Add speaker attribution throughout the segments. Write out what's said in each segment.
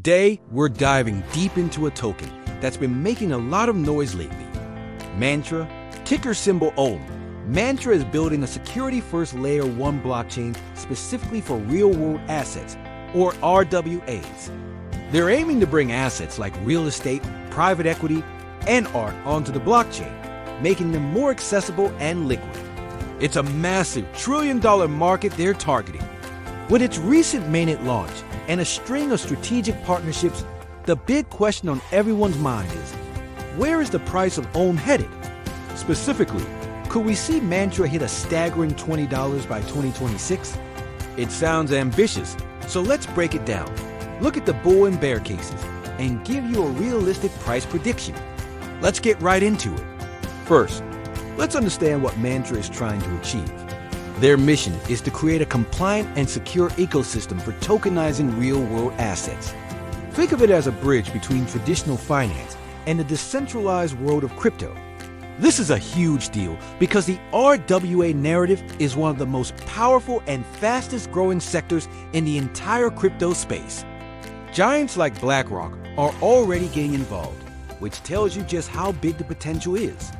Speaker 1: Today, we're diving deep into a token that's been making a lot of noise lately. Mantra, ticker symbol OM. Mantra is building a security-first Layer 1 blockchain specifically for real-world assets, or RWAs. They're aiming to bring assets like real estate, private equity, and art onto the blockchain, making them more accessible and liquid. It's a massive trillion-dollar market they're targeting. With its recent mainnet launch and a string of strategic partnerships, the big question on everyone's mind is, where is the price of OM headed? Specifically, could we see Mantra hit a staggering $20 by 2026? It sounds ambitious, so let's break it down. Look at the bull and bear cases and give you a realistic price prediction. Let's get right into it. First, let's understand what Mantra is trying to achieve. Their mission is to create a compliant and secure ecosystem for tokenizing real-world assets. Think of it as a bridge between traditional finance and the decentralized world of crypto. This is a huge deal because the RWA narrative is one of the most powerful and fastest-growing sectors in the entire crypto space. Giants like BlackRock are already getting involved, which tells you just how big the potential is.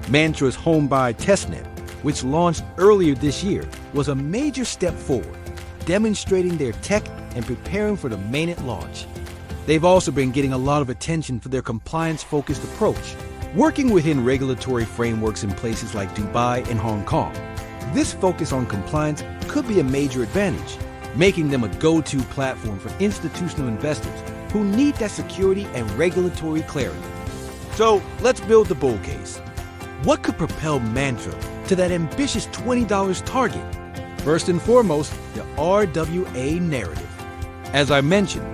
Speaker 1: Mantra's home-buy testnet, which launched earlier this year, was a major step forward, demonstrating their tech and preparing for the mainnet launch. They've also been getting a lot of attention for their compliance-focused approach, working within regulatory frameworks in places like Dubai and Hong Kong. This focus on compliance could be a major advantage, making them a go-to platform for institutional investors who need that security and regulatory clarity. So let's build the bull case. What could propel Mantra to that ambitious $20 target? First and foremost, the RWA narrative. As I mentioned,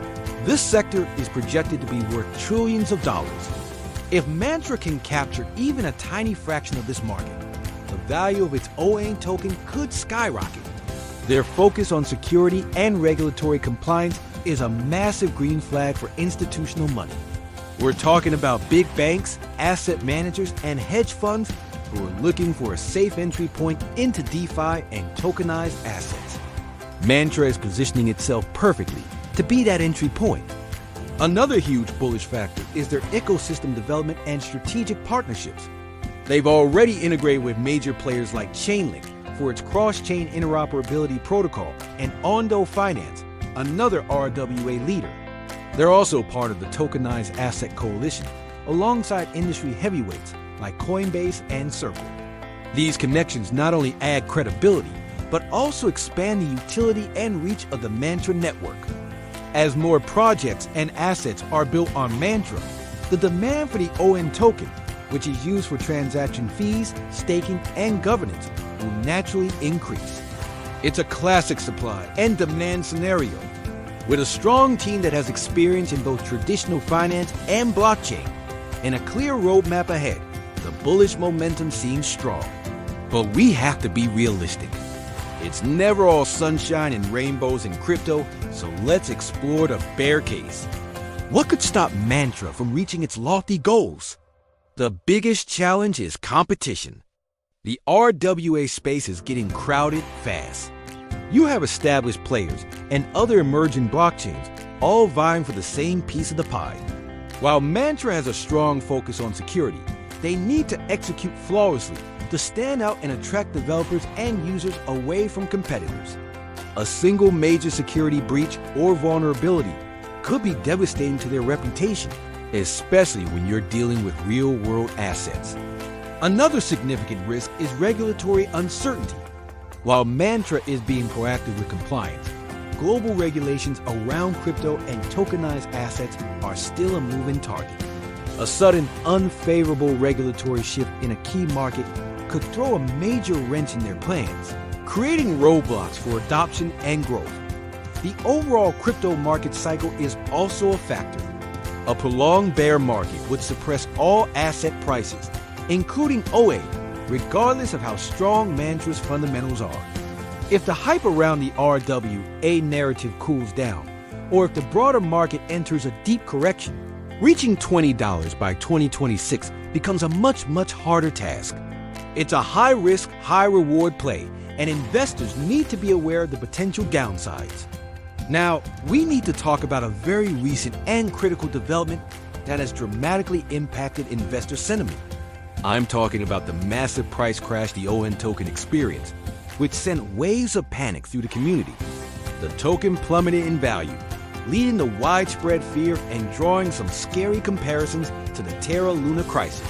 Speaker 1: this sector is projected to be worth trillions of dollars. If Mantra can capture even a tiny fraction of this market, the value of its OM token could skyrocket. Their focus on security and regulatory compliance is a massive green flag for institutional money. We're talking about big banks, asset managers, and hedge funds who are looking for a safe entry point into DeFi and tokenized assets. Mantra is positioning itself perfectly to be that entry point. Another huge bullish factor is their ecosystem development and strategic partnerships. They've already integrated with major players like Chainlink for its cross-chain interoperability protocol and Ondo Finance, another RWA leader. They're also part of the Tokenized Asset Coalition, alongside industry heavyweights like Coinbase and Circle. These connections not only add credibility, but also expand the utility and reach of the Mantra network. As more projects and assets are built on Mantra, the demand for the OM token, which is used for transaction fees, staking, and governance, will naturally increase. It's a classic supply and demand scenario. With a strong team that has experience in both traditional finance and blockchain, and a clear roadmap ahead, the bullish momentum seems strong. But we have to be realistic. It's never all sunshine and rainbows in crypto, so let's explore the bear case. What could stop Mantra from reaching its lofty goals? The biggest challenge is competition. The RWA space is getting crowded fast. You have established players and other emerging blockchains all vying for the same piece of the pie. While Mantra has a strong focus on security, they need to execute flawlessly to stand out and attract developers and users away from competitors. A single major security breach or vulnerability could be devastating to their reputation, especially when you're dealing with real-world assets. Another significant risk is regulatory uncertainty. While Mantra is being proactive with compliance, global regulations around crypto and tokenized assets are still a moving target. A sudden, unfavorable regulatory shift in a key market could throw a major wrench in their plans, creating roadblocks for adoption and growth. The overall crypto market cycle is also a factor. A prolonged bear market would suppress all asset prices, including OA, regardless of how strong Mantra's fundamentals are. If the hype around the RWA narrative cools down, or if the broader market enters a deep correction, reaching $20 by 2026 becomes a much harder task. It's a high-risk, high-reward play, and investors need to be aware of the potential downsides. Now, we need to talk about a very recent and critical development that has dramatically impacted investor sentiment. I'm talking about the massive price crash the ON token experienced, which sent waves of panic through the community. The token plummeted in value, leading to widespread fear and drawing some scary comparisons to the Terra Luna crisis.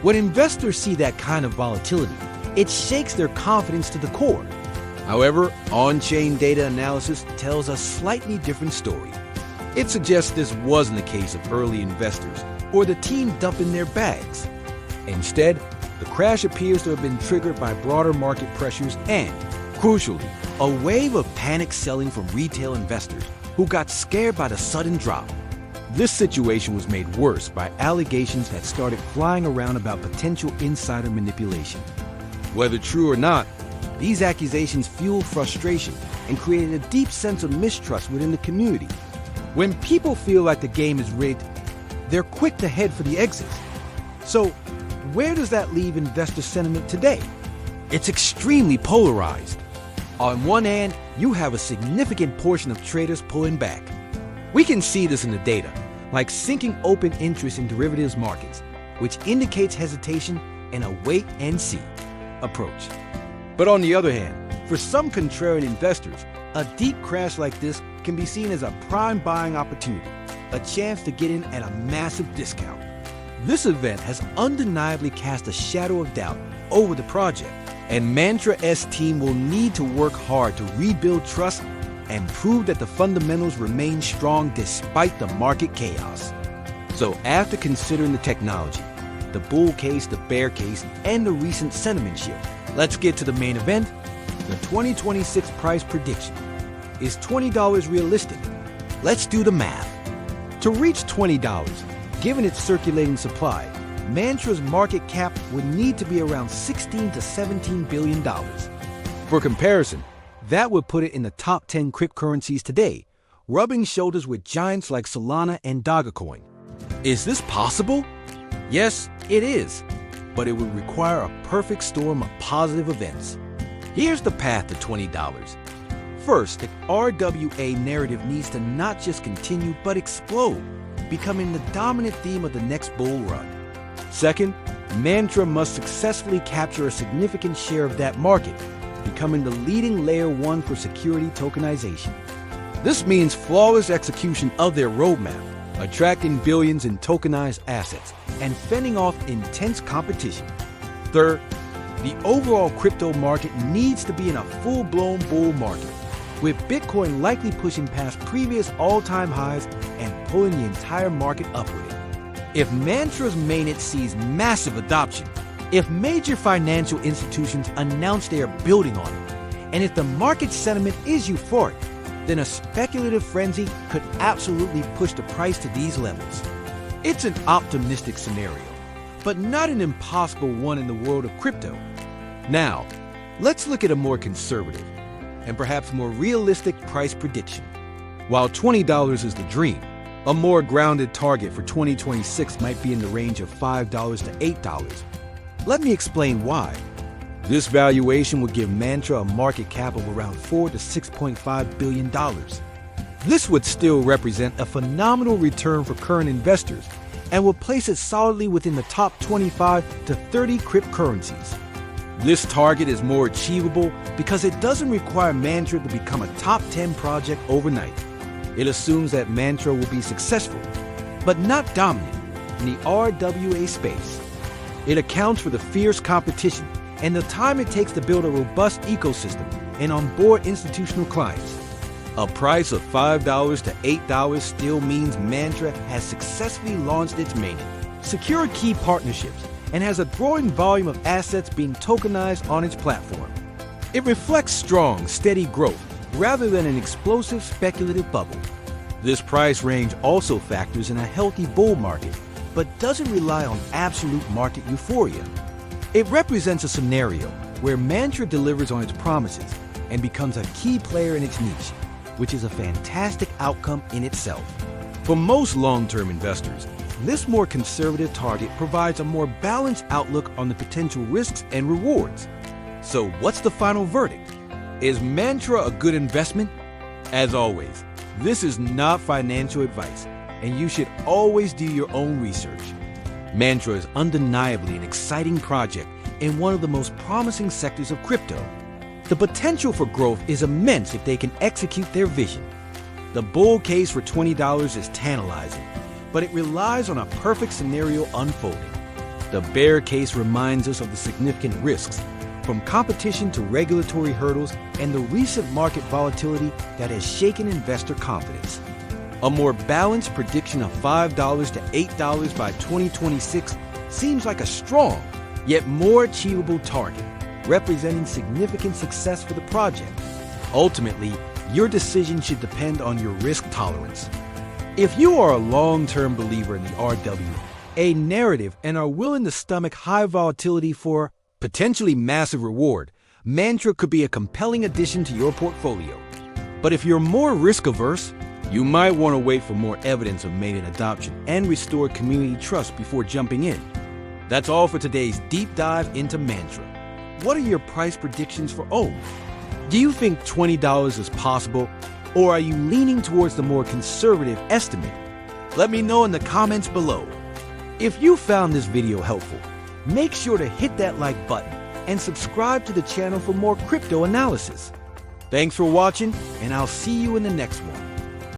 Speaker 1: When investors see that kind of volatility, it shakes their confidence to the core. However, on-chain data analysis tells a slightly different story. It suggests this wasn't a case of early investors or the team dumping their bags. Instead, the crash appears to have been triggered by broader market pressures and, crucially, a wave of panic selling from retail investors who got scared by the sudden drop. This situation was made worse by allegations that started flying around about potential insider manipulation. Whether true or not, these accusations fueled frustration and created a deep sense of mistrust within the community. When people feel like the game is rigged, they're quick to head for the exits. So, where does that leave investor sentiment today? It's extremely polarized. On one hand, you have a significant portion of traders pulling back. We can see this in the data, like sinking open interest in derivatives markets, which indicates hesitation and a wait-and-see approach. But on the other hand, for some contrarian investors, a deep crash like this can be seen as a prime buying opportunity, a chance to get in at a massive discount. This event has undeniably cast a shadow of doubt over the project, and Mantra's team will need to work hard to rebuild trust and prove that the fundamentals remain strong despite the market chaos. So after considering the technology, the bull case, the bear case, and the recent sentiment shift, let's get to the main event, the 2026 price prediction. Is $20 realistic? Let's do the math. To reach $20, given its circulating supply, Mantra's market cap would need to be around $16 to $17 billion. For comparison, that would put it in the top 10 cryptocurrencies today, rubbing shoulders with giants like Solana and Dogecoin. Is this possible? Yes, it is, but it would require a perfect storm of positive events. Here's the path to $20. First, the RWA narrative needs to not just continue but explode, becoming the dominant theme of the next bull run. Second, Mantra must successfully capture a significant share of that market, becoming the leading layer 1 for security tokenization. This means flawless execution of their roadmap, attracting billions in tokenized assets, and fending off intense competition. Third, the overall crypto market needs to be in a full-blown bull market, with Bitcoin likely pushing past previous all-time highs and pulling the entire market up with it. If Mantra's mainnet sees massive adoption, if major financial institutions announce they are building on it, and if the market sentiment is euphoric, then a speculative frenzy could absolutely push the price to these levels. It's an optimistic scenario, but not an impossible one in the world of crypto. Now, let's look at a more conservative and perhaps more realistic price prediction. While $20 is the dream, a more grounded target for 2026 might be in the range of $5 to $8. Let me explain why. This valuation would give Mantra a market cap of around $4 to $6.5 billion. This would still represent a phenomenal return for current investors and will place it solidly within the top 25 to 30 cryptocurrencies. This target is more achievable because it doesn't require Mantra to become a top 10 project overnight. It assumes that Mantra will be successful, but not dominant, in the RWA space. It accounts for the fierce competition and the time it takes to build a robust ecosystem and onboard institutional clients. A price of $5 to $8 still means Mantra has successfully launched its mainnet, secured key partnerships, and has a growing volume of assets being tokenized on its platform. It reflects strong, steady growth rather than an explosive speculative bubble. This price range also factors in a healthy bull market, but doesn't rely on absolute market euphoria. It represents a scenario where Mantra delivers on its promises and becomes a key player in its niche, which is a fantastic outcome in itself. For most long-term investors, this more conservative target provides a more balanced outlook on the potential risks and rewards. So what's the final verdict? Is Mantra a good investment? As always, this is not financial advice, and you should always do your own research. Mantra is undeniably an exciting project in one of the most promising sectors of crypto. The potential for growth is immense if they can execute their vision. The bull case for $20 is tantalizing, but it relies on a perfect scenario unfolding. The bear case reminds us of the significant risks, from competition to regulatory hurdles and the recent market volatility that has shaken investor confidence. A more balanced prediction of $5 to $8 by 2026 seems like a strong, yet more achievable target, representing significant success for the project. Ultimately, your decision should depend on your risk tolerance. If you are a long-term believer in the RWA narrative and are willing to stomach high volatility for potentially massive reward, Mantra could be a compelling addition to your portfolio. But if you're more risk-averse, you might want to wait for more evidence of mainnet adoption and restored community trust before jumping in. That's all for today's deep dive into Mantra. What are your price predictions for OHM? Do you think $20 is possible, or are you leaning towards the more conservative estimate? Let me know in the comments below. If you found this video helpful, make sure to hit that like button and subscribe to the channel for more crypto analysis. Thanks for watching, and I'll see you in the next one.